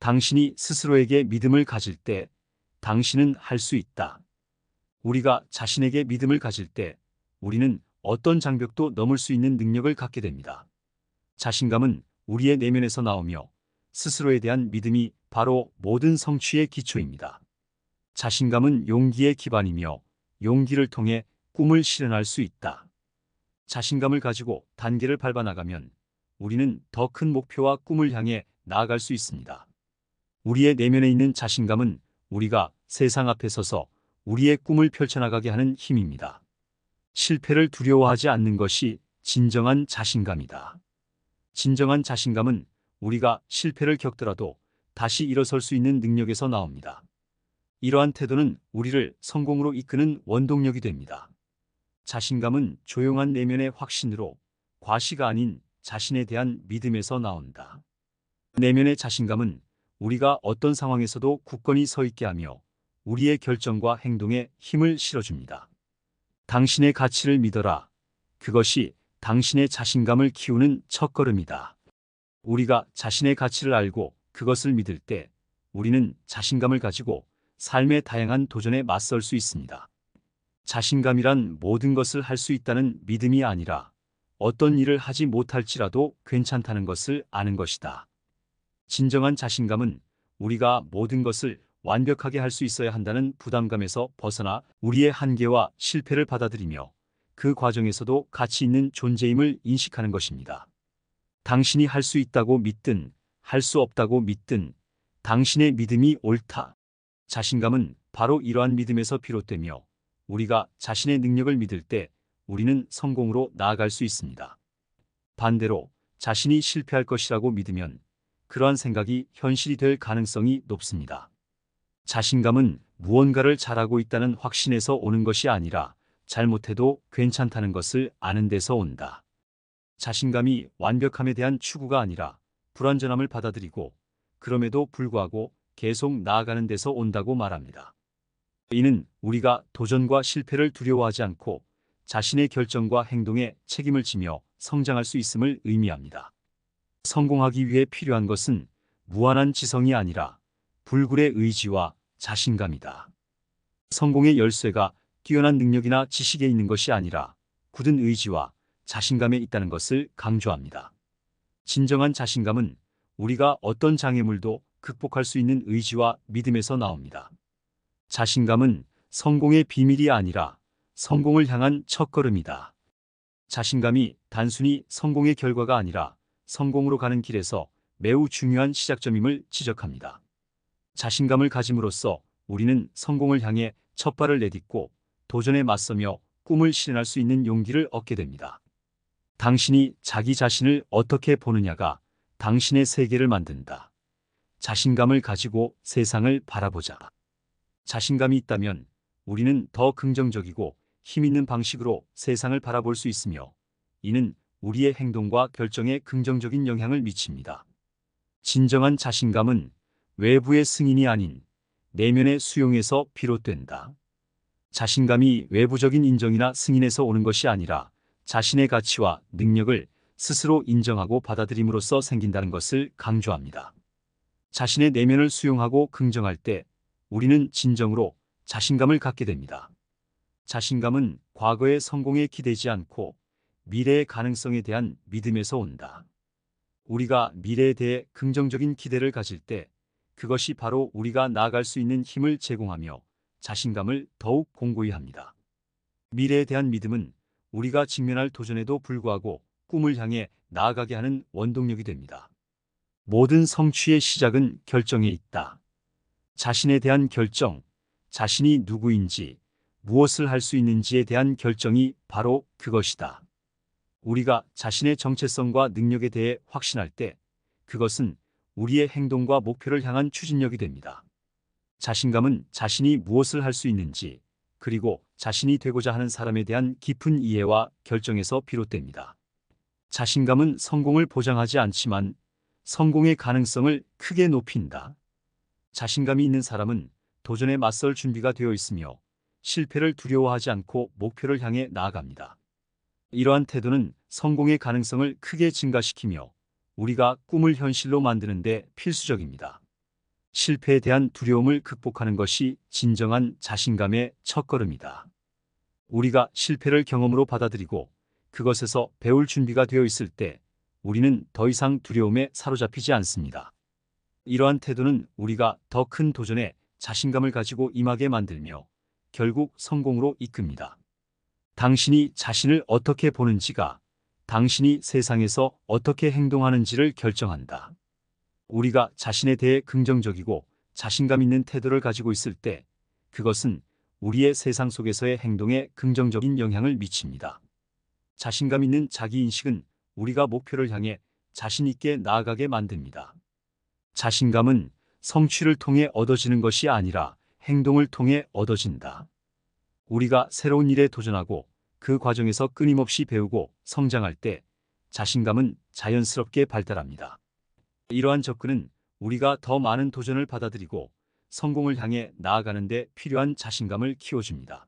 당신이 스스로에게 믿음을 가질 때 당신은 할 수 있다. 우리가 자신에게 믿음을 가질 때 우리는 어떤 장벽도 넘을 수 있는 능력을 갖게 됩니다. 자신감은 우리의 내면에서 나오며 스스로에 대한 믿음이 바로 모든 성취의 기초입니다. 자신감은 용기의 기반이며 용기를 통해 꿈을 실현할 수 있다. 자신감을 가지고 단계를 밟아 나가면 우리는 더 큰 목표와 꿈을 향해 나아갈 수 있습니다. 우리의 내면에 있는 자신감은 우리가 세상 앞에 서서 우리의 꿈을 펼쳐나가게 하는 힘입니다. 실패를 두려워하지 않는 것이 진정한 자신감이다. 진정한 자신감은 우리가 실패를 겪더라도 다시 일어설 수 있는 능력에서 나옵니다. 이러한 태도는 우리를 성공으로 이끄는 원동력이 됩니다. 자신감은 조용한 내면의 확신으로 과시가 아닌 자신에 대한 믿음에서 나온다. 내면의 자신감은 우리가 어떤 상황에서도 굳건히 서 있게 하며 우리의 결정과 행동에 힘을 실어줍니다. 당신의 가치를 믿어라. 그것이 당신의 자신감을 키우는 첫걸음이다. 우리가 자신의 가치를 알고 그것을 믿을 때 우리는 자신감을 가지고 삶의 다양한 도전에 맞설 수 있습니다. 자신감이란 모든 것을 할 수 있다는 믿음이 아니라 어떤 일을 하지 못할지라도 괜찮다는 것을 아는 것이다. 진정한 자신감은 우리가 모든 것을 완벽하게 할 수 있어야 한다는 부담감에서 벗어나 우리의 한계와 실패를 받아들이며 그 과정에서도 가치 있는 존재임을 인식하는 것입니다. 당신이 할 수 있다고 믿든 할 수 없다고 믿든 당신의 믿음이 옳다. 자신감은 바로 이러한 믿음에서 비롯되며 우리가 자신의 능력을 믿을 때 우리는 성공으로 나아갈 수 있습니다. 반대로 자신이 실패할 것이라고 믿으면 그러한 생각이 현실이 될 가능성이 높습니다. 자신감은 무언가를 잘하고 있다는 확신에서 오는 것이 아니라 잘못해도 괜찮다는 것을 아는 데서 온다. 자신감이 완벽함에 대한 추구가 아니라 불완전함을 받아들이고 그럼에도 불구하고 계속 나아가는 데서 온다고 말합니다. 이는 우리가 도전과 실패를 두려워하지 않고 자신의 결정과 행동에 책임을 지며 성장할 수 있음을 의미합니다. 성공하기 위해 필요한 것은 무한한 지성이 아니라 불굴의 의지와 자신감이다. 성공의 열쇠가 뛰어난 능력이나 지식에 있는 것이 아니라 굳은 의지와 자신감에 있다는 것을 강조합니다. 진정한 자신감은 우리가 어떤 장애물도 극복할 수 있는 의지와 믿음에서 나옵니다. 자신감은 성공의 비밀이 아니라 성공을 향한 첫걸음이다. 자신감이 단순히 성공의 결과가 아니라 성공으로 가는 길에서 매우 중요한 시작점임을 지적합니다. 자신감을 가짐으로써 우리는 성공을 향해 첫 발을 내딛고 도전에 맞서며 꿈을 실현할 수 있는 용기를 얻게 됩니다. 당신이 자기 자신을 어떻게 보느냐가 당신의 세계를 만든다. 자신감을 가지고 세상을 바라보자. 자신감이 있다면 우리는 더 긍정적이고 힘있는 방식으로 세상을 바라볼 수 있으며 이는 우리의 행동과 결정에 긍정적인 영향을 미칩니다. 진정한 자신감은 외부의 승인이 아닌 내면의 수용에서 비롯된다. 자신감이 외부적인 인정이나 승인에서 오는 것이 아니라 자신의 가치와 능력을 스스로 인정하고 받아들임으로써 생긴다는 것을 강조합니다. 자신의 내면을 수용하고 긍정할 때 우리는 진정으로 자신감을 갖게 됩니다. 자신감은 과거의 성공에 기대지 않고 미래의 가능성에 대한 믿음에서 온다. 우리가 미래에 대해 긍정적인 기대를 가질 때 그것이 바로 우리가 나아갈 수 있는 힘을 제공하며 자신감을 더욱 공고히 합니다. 미래에 대한 믿음은 우리가 직면할 도전에도 불구하고 꿈을 향해 나아가게 하는 원동력이 됩니다. 모든 성취의 시작은 결정에 있다. 자신에 대한 결정, 자신이 누구인지, 무엇을 할 수 있는지에 대한 결정이 바로 그것이다. 우리가 자신의 정체성과 능력에 대해 확신할 때 그것은 우리의 행동과 목표를 향한 추진력이 됩니다. 자신감은 자신이 무엇을 할 수 있는지, 그리고 자신이 되고자 하는 사람에 대한 깊은 이해와 결정에서 비롯됩니다. 자신감은 성공을 보장하지 않지만 성공의 가능성을 크게 높인다. 자신감이 있는 사람은 도전에 맞설 준비가 되어 있으며 실패를 두려워하지 않고 목표를 향해 나아갑니다. 이러한 태도는 성공의 가능성을 크게 증가시키며 우리가 꿈을 현실로 만드는 데 필수적입니다. 실패에 대한 두려움을 극복하는 것이 진정한 자신감의 첫걸음이다. 우리가 실패를 경험으로 받아들이고 그것에서 배울 준비가 되어 있을 때 우리는 더 이상 두려움에 사로잡히지 않습니다. 이러한 태도는 우리가 더 큰 도전에 자신감을 가지고 임하게 만들며 결국 성공으로 이끕니다. 당신이 자신을 어떻게 보는지가 당신이 세상에서 어떻게 행동하는지를 결정한다. 우리가 자신에 대해 긍정적이고 자신감 있는 태도를 가지고 있을 때 그것은 우리의 세상 속에서의 행동에 긍정적인 영향을 미칩니다. 자신감 있는 자기인식은 우리가 목표를 향해 자신 있게 나아가게 만듭니다. 자신감은 성취를 통해 얻어지는 것이 아니라 행동을 통해 얻어진다. 우리가 새로운 일에 도전하고 그 과정에서 끊임없이 배우고 성장할 때 자신감은 자연스럽게 발달합니다. 이러한 접근은 우리가 더 많은 도전을 받아들이고 성공을 향해 나아가는 데 필요한 자신감을 키워줍니다.